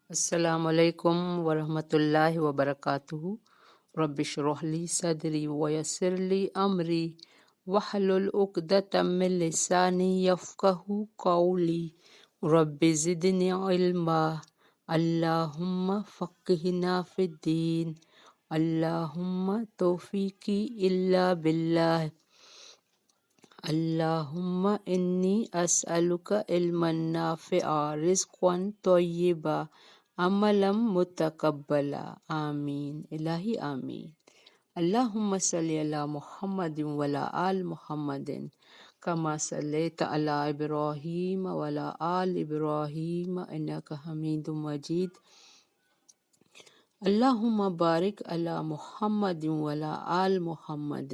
السلام علیکم ورحمۃ اللہ وبرکاتہ۔ رب اشرح لی صدری ویسر لی امری واحلل عقدۃ من لسانی یفقہوا قولی۔ رب زدنی علما، اللہم فقہنا فی الدین، اللہم توفیقی الا باللہ، اللہم انی اسألک علما نافعا، رزقا طیبا، عملا متقبلا، آمین الہی آمین۔ اللہم صلی علی محمد وعلی آل محمد کما صلیت علی ابراہیم وعلی آل ابراہیم انک حمید مجید۔ اللہم بارک علی محمد وعلی آل محمد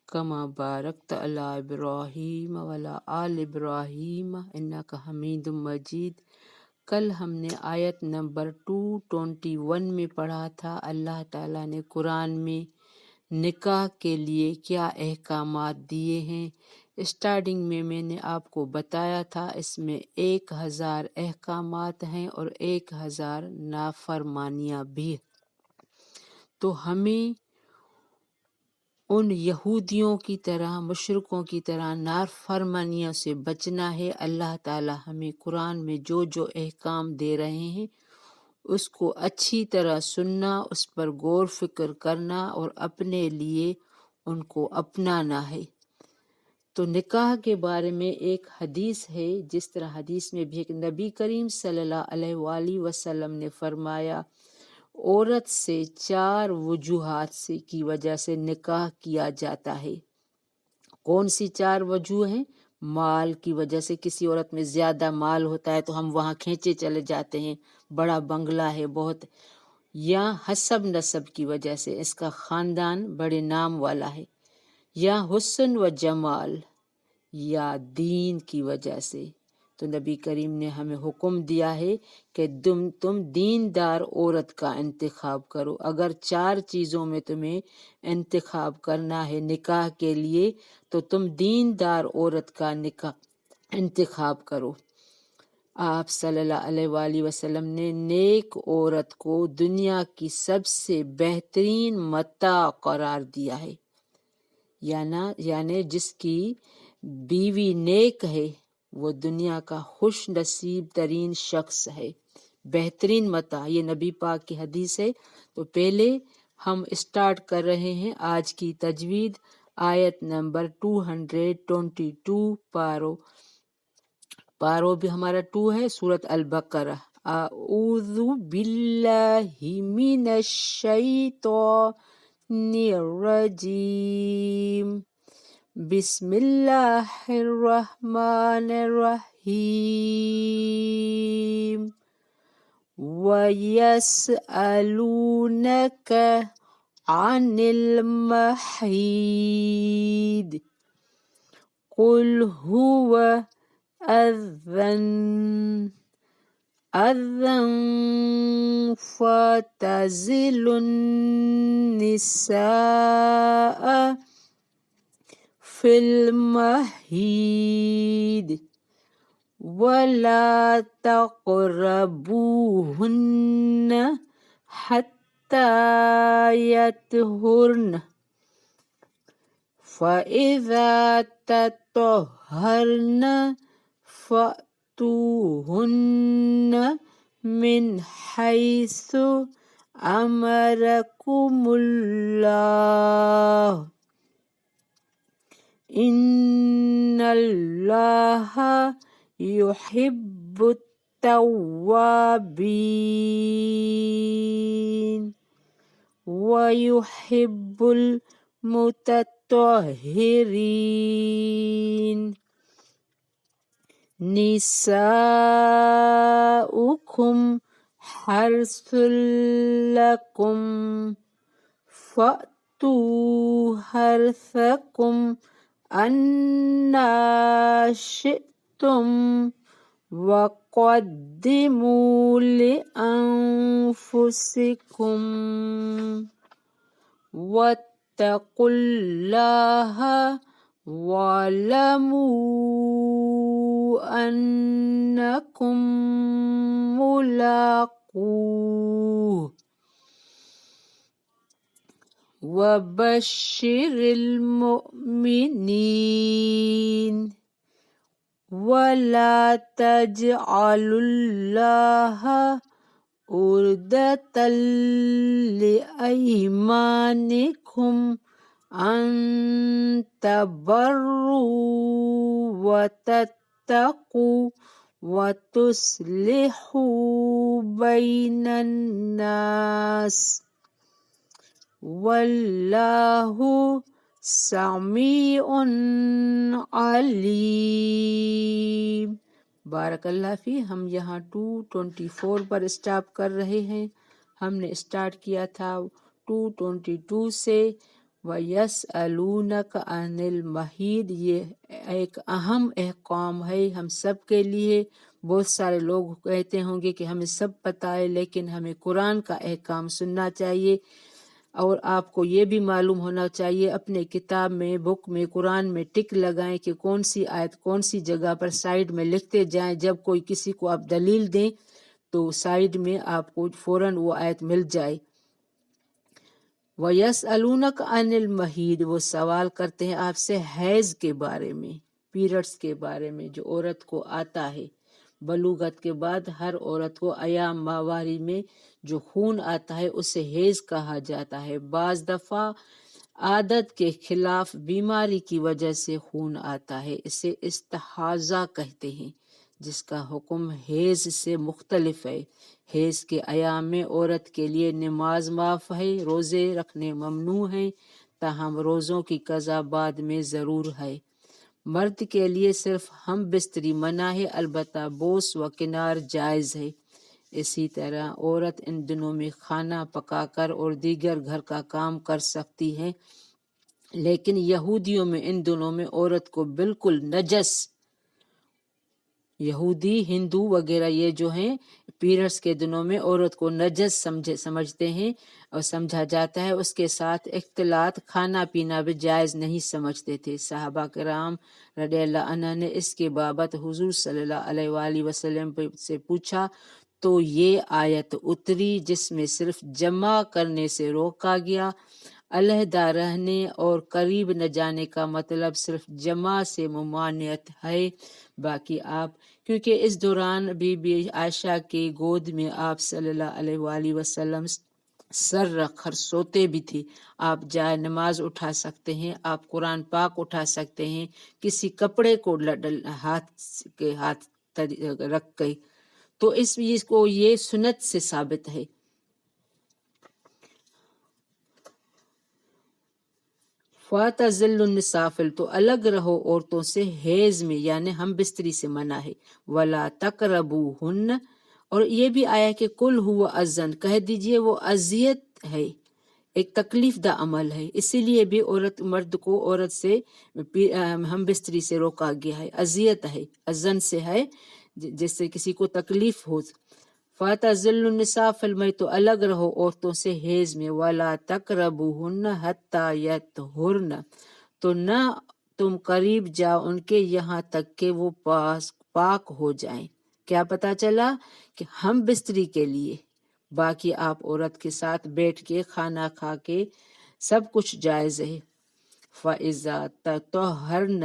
کما بارکت علی ابراہیم وعلی آل ابراہیم انک حمید مجید۔ کل ہم نے آیت نمبر 221 میں پڑھا تھا اللہ تعالیٰ نے قرآن میں نکاح کے لیے کیا احکامات دیے ہیں۔ اسٹارٹنگ میں نے آپ کو بتایا تھا اس میں 1000 احکامات ہیں اور 1000 نافرمانیاں بھی۔ تو ہمیں ان یہودیوں کی طرح، مشرکوں کی طرح نافرمانیوں سے بچنا ہے۔ اللہ تعالیٰ ہمیں قرآن میں جو جو احکام دے رہے ہیں اس کو اچھی طرح سننا، اس پر غور فکر کرنا اور اپنے لیے ان کو اپنانا ہے۔ تو نکاح کے بارے میں ایک حدیث ہے، جس طرح حدیث میں بھی ایک نبی کریم صلی اللہ علیہ وآلہ وسلم نے فرمایا عورت سے 4 وجوہات سے کی وجہ سے نکاح کیا جاتا ہے۔ کون سی 4 وجوہ ہیں؟ مال کی وجہ سے، کسی عورت میں زیادہ مال ہوتا ہے تو ہم وہاں کھینچے چلے جاتے ہیں، بڑا بنگلہ ہے بہت، یا حسب نسب کی وجہ سے اس کا خاندان بڑے نام والا ہے، یا حسن و جمال، یا دین کی وجہ سے۔ تو نبی کریم نے ہمیں حکم دیا ہے کہ تم دیندار عورت کا انتخاب کرو۔ اگر 4 چیزوں میں تمہیں انتخاب کرنا ہے نکاح کے لیے تو تم دیندار عورت کا انتخاب کرو۔ آپ صلی اللہ علیہ وآلہ وسلم نے نیک عورت کو دنیا کی سب سے بہترین متاع قرار دیا ہے، یعنی جس کی بیوی نیک ہے وہ دنیا کا خوش نصیب ترین شخص ہے۔ بہترین متاع، یہ نبی پاک کی حدیث ہے۔ تو پہلے ہم اسٹارٹ کر رہے ہیں آج کی تجوید، آیت نمبر 222، پارو بھی ہمارا 2 ہے، سورۃ البقرہ۔ اعوذ باللہ من الشیطان الرجیم، بسم اللہ الرحمن الرحیم۔ وَيَسْأَلُونَكَ عَنِ الْمَحِيضِ قُلْ هُوَ أَذًى فَاعْتَزِلُوا النِّسَاءَ فِي الْمَحِيضِ وَلَا تَقْرَبُوهُنَّ حَتَّى يَطْهُرْنَ، فَإِذَا تَطَهَّرْنَ فَأْتُوهُنَّ مِنْ حَيْثُ أَمَرَكُمُ اللَّهُ، إِنَّ اللَّهَ يُحِبُّ التَّوَّابِينَ وَيُحِبُّ الْمُتَطَّهِّرِينَ۔ نِسَاؤُكُمْ حَرْثٌ لَكُمْ فَأْتُوا حَرْثَكُمْ أَنَّا شِئْتُمْ وَقَدِّمُوا لِأَنفُسِكُمْ وَاتَّقُوا اللَّهَ وَاعْلَمُوا أَنَّكُمْ مُلَاقُوهُ، فاتقوه وبشر المؤمنين ولا تجعلوا الله عرضة لأيمانكم أن تبروا وتتقوا وتصلحوا بين الناس والله سمیع علیم۔ بارک اللہ فی۔ ہم یہاں 224 پر اسٹاپ کر رہے ہیں۔ ہم نے اسٹارٹ کیا تھا 222 سے وَيَسْأَلُونَكَ عَنِ الْمَحِيضِ۔ یہ ایک اہم احکام ہے ہم سب کے لیے۔ بہت سارے لوگ کہتے ہوں گے کہ ہمیں سب پتہ ہے، لیکن ہمیں قرآن کا احکام سننا چاہیے، اور آپ کو یہ بھی معلوم ہونا چاہیے اپنے کتاب میں، بک میں، قرآن میں ٹک لگائیں کہ کون سی آیت کون سی جگہ پر سائیڈ میں لکھتے جائیں۔ جب کوئی کسی کو آپ دلیل دیں تو سائیڈ میں آپ کو فوراً وہ آیت مل جائے۔ وَيَسْأَلُونَكَ عَنِ الْمَحِيضِ، وہ سوال کرتے ہیں آپ سے حیض کے بارے میں، پیریڈس کے بارے میں، جو عورت کو آتا ہے۔ بلوغت کے بعد ہر عورت کو ایام ماہواری میں جو خون آتا ہے اسے حیض کہا جاتا ہے۔ بعض دفعہ عادت کے خلاف بیماری کی وجہ سے خون آتا ہے، اسے استحاضہ کہتے ہیں، جس کا حکم حیض سے مختلف ہے۔ حیض کے ایام میں عورت کے لیے نماز معاف ہے، روزے رکھنے ممنوع ہیں، تاہم روزوں کی قضا بعد میں ضرور ہے۔ مرد کے لیے صرف ہم بستری منع ہے، البتہ بوس و کنار جائز ہے۔ اسی طرح عورت ان دنوں میں کھانا پکا کر اور دیگر گھر کا کام کر سکتی ہے، لیکن یہودیوں میں ان دنوں میں عورت کو بالکل نجس، یہودی ہندو وغیرہ یہ جو ہیں پیریڈس کے دنوں میں عورت کو نجس سمجھتے ہیں اور سمجھا جاتا ہے، اس کے ساتھ اختلاط کھانا پینا بھی جائز نہیں سمجھتے تھے۔ صحابہ کرام رضی اللہ عنہ نے اس کے بابت حضور صلی اللہ علیہ وآلہ وسلم سے پوچھا تو یہ آیت اتری جس میں صرف جمع کرنے سے روکا گیا۔ علیحدہ رہنے اور قریب نہ جانے کا مطلب صرف جمع سے ممانعت ہے۔ باقی آپ کیونکہ اس دوران بی بی عائشہ کی گود میں آپ صلی اللہ علیہ وآلہ وسلم سر رکھ کر سوتے بھی تھے، آپ جائے نماز اٹھا سکتے ہیں، آپ قرآن پاک اٹھا سکتے ہیں، کسی کپڑے کو ہاتھ رکھ کے، تو اس چیز کو یہ سنت سے ثابت ہے۔ فَاعْتَزِلُوا النِّسَاءَ، تو الگ رہو عورتوں سے حیض میں، یعنی ہم بستری سے منع ہے۔ وَلَا تَقْرَبُوهُنَّ، اور یہ بھی آیا کہ قُلْ هُوَ أَذًى، کہہ دیجئے وہ اذیت ہے، ایک تکلیف دہ عمل ہے، اسی لیے بھی مرد کو عورت سے ہم بستری سے روکا گیا ہے، اذیت ہے، اذن سے ہے جس سے کسی کو تکلیف ہو۔ فَاعْتَزِلُوا النِّسَاءَ فِي الْمَحِيضِ، تو الگ رہو عورتوں سے حیض میں۔ وَلَا تَقْرَبُوهُنَّ حَتَّى يَطْهُرْنَ، تو نہ تم قریب جاؤ ان کے یہاں تک کہ وہ پاک ہو جائیں۔ کیا پتہ چلا کہ ہم بستری کے لیے، باقی آپ عورت کے ساتھ بیٹھ کے کھانا کھا کے سب کچھ جائز ہے۔ فَإِذَا تَطَهَّرْنَ،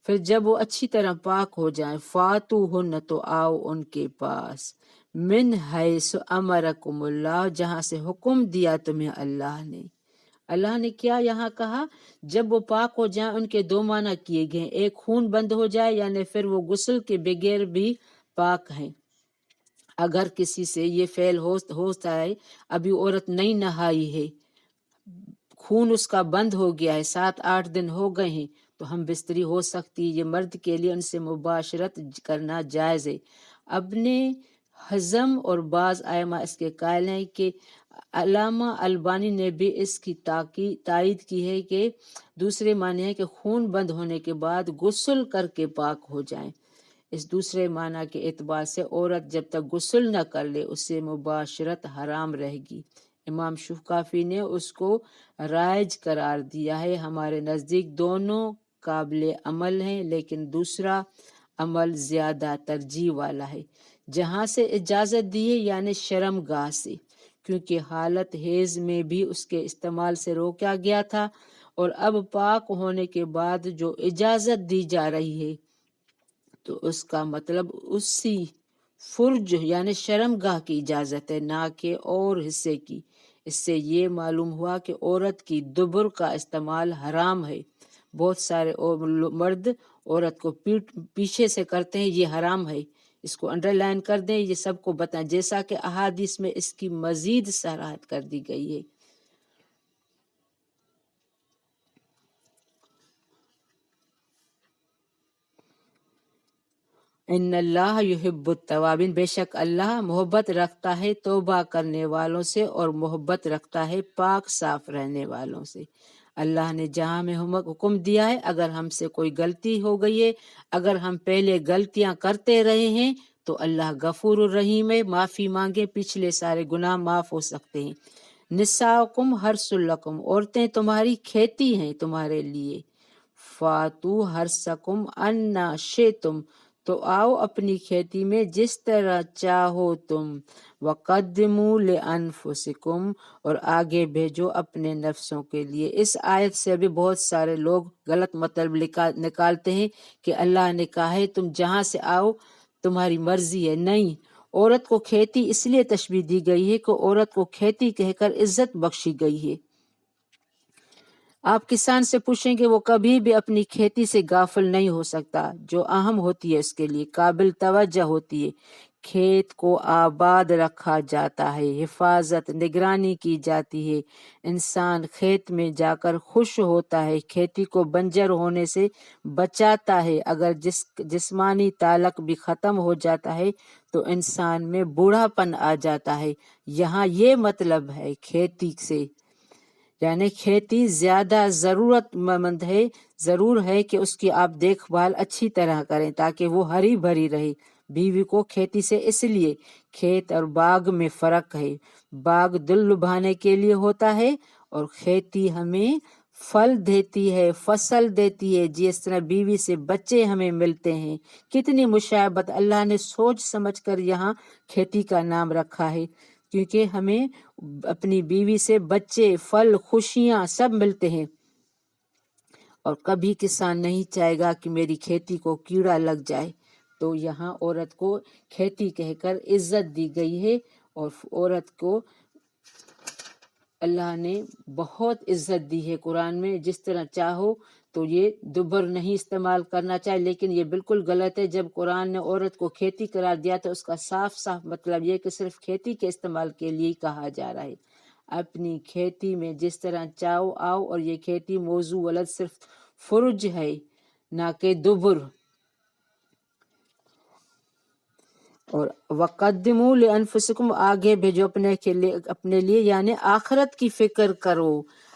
پھر جب وہ اچھی طرح پاک ہو جائیں، فَاتُوهُنَّ، تو آؤ ان کے پاس، مِنْ حَيْثُ أَمَرَكُمُ اللَّهُ، جہاں سے حکم دیا تمہیں اللہ نے۔ اللہ نے کیا یہاں کہا؟ جب وہ پاک ہو جائیں، ان کے دو معنی کیے گئے، ایک خون بند ہو جائے، یعنی پھر وہ غسل کے بغیر بھی پاک ہیں۔ اگر کسی سے یہ فعل ہوتا ہے، ابھی عورت نہیں نہائی ہے، خون اس کا بند ہو گیا ہے، 7-8 دن ہو گئے ہیں، تو ہم بستری ہو سکتی، یہ مرد کے لیے ان سے مباشرت کرنا جائز ہے۔ ابن حزم اور بعض ائمہ اس کے قائل ہیں کہ علامہ البانی نے بھی اس کی تائید کی ہے کہ دوسرے معنی ہے کہ خون بند ہونے کے بعد غسل کر کے پاک ہو جائیں۔ اس دوسرے معنی کے اعتبار سے عورت جب تک غسل نہ کر لے اس سے مباشرت حرام رہے گی۔ امام شوکافی نے اس کو رائج قرار دیا ہے۔ ہمارے نزدیک دونوں قابل عمل ہیں، لیکن دوسرا عمل زیادہ ترجیح والا ہے۔ جہاں سے اجازت دی ہے یعنی شرم گاہ سے، کیونکہ حالت حیض میں بھی اس کے استعمال سے روکا گیا تھا، اور اب پاک ہونے کے بعد جو اجازت دی جا رہی ہے تو اس کا مطلب اسی فرج یعنی شرم گاہ کی اجازت ہے، نہ کہ اور حصے کی۔ اس سے یہ معلوم ہوا کہ عورت کی دبر کا استعمال حرام ہے۔ بہت سارے مرد عورت کو پیچھے سے کرتے ہیں، یہ حرام ہے، اس کو انڈر لائن کر دیں، یہ سب کو بتائیں، جیسا کہ احادیث میں اس کی مزید صراحت کر دی گئی ہے۔ ان اللہ یحب التوابین، بے شک اللہ محبت رکھتا ہے توبہ کرنے والوں سے اور محبت رکھتا ہے پاک صاف رہنے والوں سے۔ اللہ نے جہاں میں حکم دیا ہے، اگر ہم سے کوئی غلطی ہو گئی ہے، اگر ہم پہلے غلطیاں کرتے رہے ہیں تو اللہ غفور الرحیم ہے، معافی مانگے پچھلے سارے گناہ معاف ہو سکتے ہیں۔ نساؤکم حرث لکم، عورتیں تمہاری کھیتی ہیں تمہارے لیے، فاتو حرثکم انا شئتم، تو آؤ اپنی کھیتی میں جس طرح چاہو تم، وقدموا لانفسکم، اور آگے بھیجو اپنے نفسوں کے لیے۔ اس آیت سے بھی بہت سارے لوگ غلط مطلب نکالتے ہیں کہ اللہ نے کہا ہے تم جہاں سے آؤ تمہاری مرضی ہے، نہیں، عورت کو کھیتی اس لیے تشبیہ دی گئی ہے کہ عورت کو کھیتی کہہ کر عزت بخشی گئی ہے۔ آپ کسان سے پوچھیں گے وہ کبھی بھی اپنی کھیتی سے غافل نہیں ہو سکتا، جو اہم ہوتی ہے اس کے لیے قابل توجہ ہوتی ہے۔ کھیت کو آباد رکھا جاتا ہے، حفاظت نگرانی کی جاتی ہے، انسان کھیت میں جا کر خوش ہوتا ہے، کھیتی کو بنجر ہونے سے بچاتا ہے۔ اگر جسمانی تعلق بھی ختم ہو جاتا ہے تو انسان میں بوڑھا پن آ جاتا ہے۔ یہاں یہ مطلب ہے کھیتی سے، یعنی کھیتی زیادہ ضرورت مند ہے، ضرور ہے کہ اس کی آپ دیکھ بھال اچھی طرح کریں تاکہ وہ ہری بھری رہے۔ بیوی کو کھیتی سے اس لیے، کھیت اور باغ میں فرق ہے، باغ دل لبھانے کے لیے ہوتا ہے اور کھیتی ہمیں پھل دیتی ہے، فصل دیتی ہے، جس طرح بیوی سے بچے ہمیں ملتے ہیں۔ کتنی مشابہت، اللہ نے سوچ سمجھ کر یہاں کھیتی کا نام رکھا ہے، کیونکہ ہمیں اپنی بیوی سے بچے، پھل، خوشیاں سب ملتے ہیں، اور کبھی کسان نہیں چاہے گا کہ میری کھیتی کو کیڑا لگ جائے۔ تو یہاں عورت کو کھیتی کہہ کر عزت دی گئی ہے، اور عورت کو اللہ نے بہت عزت دی ہے قرآن میں۔ جس طرح چاہو تو یہ دوبر نہیں استعمال کرنا چاہے، لیکن یہ بالکل غلط ہے۔ جب قرآن نے عورت کو کھیتی قرار دیا تو اس کا صاف صاف مطلب یہ کہ صرف کھیتی کے استعمال کے لیے کہا جا رہا ہے۔ اپنی کھیتی میں جس طرح چاہو آؤ، اور یہ کھیتی موضوع ولد صرف فرج ہے نہ کہ دبر۔ اور وقدموا لانفسکم، آگے بھیجو اپنے لیے، یعنی آخرت کی فکر کرو،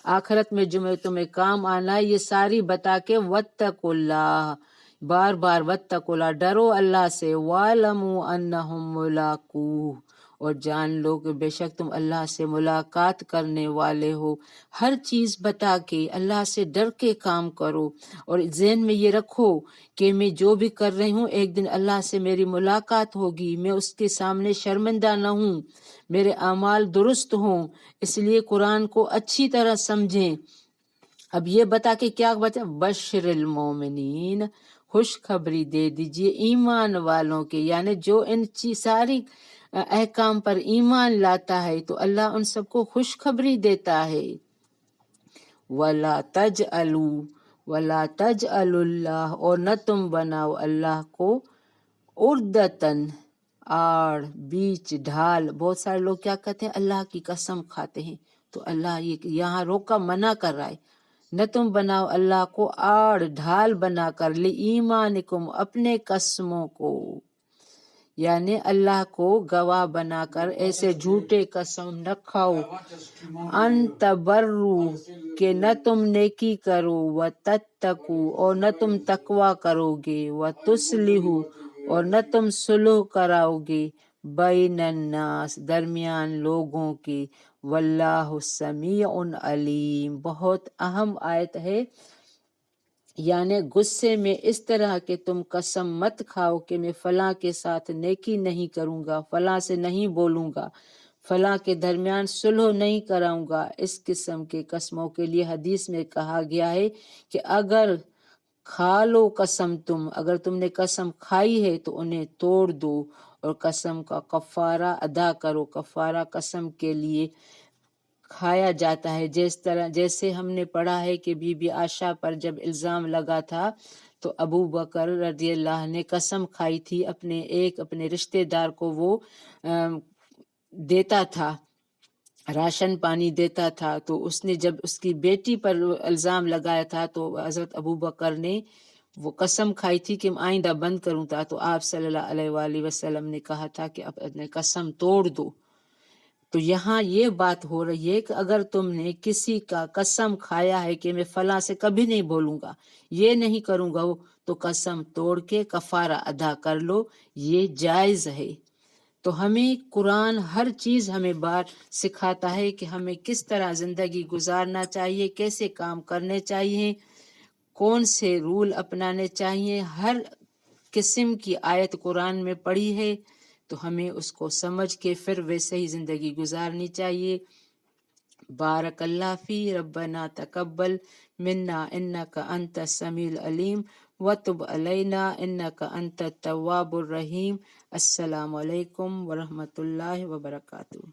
آخرت میں جو تمہیں کام آنا ہے یہ ساری بتا کے واتقوا اللہ، بار بار واتقوا اللہ، ڈرو اللہ سے، واعلموا انہم ملاقوہ، اور جان لو کہ بے شک تم اللہ سے ملاقات کرنے والے ہو۔ ہر چیز بتا کے اللہ سے ڈر کے کام کرو، اور ذہن میں یہ رکھو کہ میں جو بھی کر رہی ہوں ایک دن اللہ سے میری ملاقات ہوگی، میں اس کے سامنے شرمندہ نہ ہوں، میرے اعمال درست ہوں۔ اس لیے قرآن کو اچھی طرح سمجھیں۔ اب یہ بتا کے کیا بتا، بشر المومنین، خوشخبری دے دیجئے ایمان والوں کے، یعنی جو ان ساری احکام پر ایمان لاتا ہے تو اللہ ان سب کو خوشخبری دیتا ہے۔ وَلَا تَجْعَلُوا وَلَا تَجْعَلُوا اللہ، اور نہ تم بناؤ اللہ کو عُرْدَةً، آڑ، بیچ، ڈھال۔ بہت سارے لوگ کیا کہتے ہیں، اللہ کی قسم کھاتے ہیں، تو اللہ یہ یہاں روکا منع کر رہا ہے، نہ تم بناؤ اللہ کو آڑ، ڈھال بنا کر، لِایمانکم، اپنے قسموں کو، یعنی اللہ کو گواہ بنا کر ایسے جھوٹے قسم نہ کھاؤ، ان تبرو، کہ نہ تم نیکی کرو، وتتقو، اور نہ تم تقوی کرو گے، وتصلحوا، اور نہ تم صلح کراؤ گے، بین الناس، درمیان لوگوں کے، واللہ سمیع علیم۔ بہت اہم آیت ہے یعنی غصے میں اس طرح کہ تم قسم مت کھاؤ کہ میں فلاں کے ساتھ نیکی نہیں کروں گا، فلاں سے نہیں بولوں گا، فلاں کے درمیان صلح نہیں کراؤں گا۔ اس قسم کے قسموں کے لیے حدیث میں کہا گیا ہے کہ اگر کھا لو قسم اگر تم نے قسم کھائی ہے تو انہیں توڑ دو اور قسم کا کفارہ ادا کرو۔ کفارہ قسم کے لیے کھایا جاتا ہے، جیسے ہم نے پڑھا ہے کہ بی بی عائشہ پر جب الزام لگا تھا تو ابو بکر رضی اللہ نے قسم کھائی تھی، اپنے رشتہ دار کو وہ دیتا تھا، راشن پانی دیتا تھا، تو اس نے جب اس کی بیٹی پر الزام لگایا تھا تو حضرت ابو بکر نے وہ قسم کھائی تھی کہ میں آئندہ بند کروں تھا، تو آپ صلی اللہ علیہ وآلہ وسلم نے کہا تھا کہ اپنے قسم توڑ دو۔ تو یہاں یہ بات ہو رہی ہے کہ اگر تم نے کسی کا قسم کھایا ہے کہ میں فلاں سے کبھی نہیں بولوں گا، یہ نہیں کروں گا، تو قسم توڑ کے کفارہ ادا کر لو، یہ جائز ہے۔ تو ہمیں قرآن ہر چیز ہمیں بات سکھاتا ہے کہ ہمیں کس طرح زندگی گزارنا چاہیے، کیسے کام کرنے چاہیے، کون سے رول اپنانے چاہیے۔ ہر قسم کی آیت قرآن میں پڑھی ہے تو ہمیں اس کو سمجھ کے پھر ویسے ہی زندگی گزارنی چاہیے۔ بارک اللہ فی ربنا تقبل منا انک انت السمیع العلیم وتب علینا انک انت التواب الرحیم۔ السلام علیکم ورحمۃ اللہ وبرکاتہ۔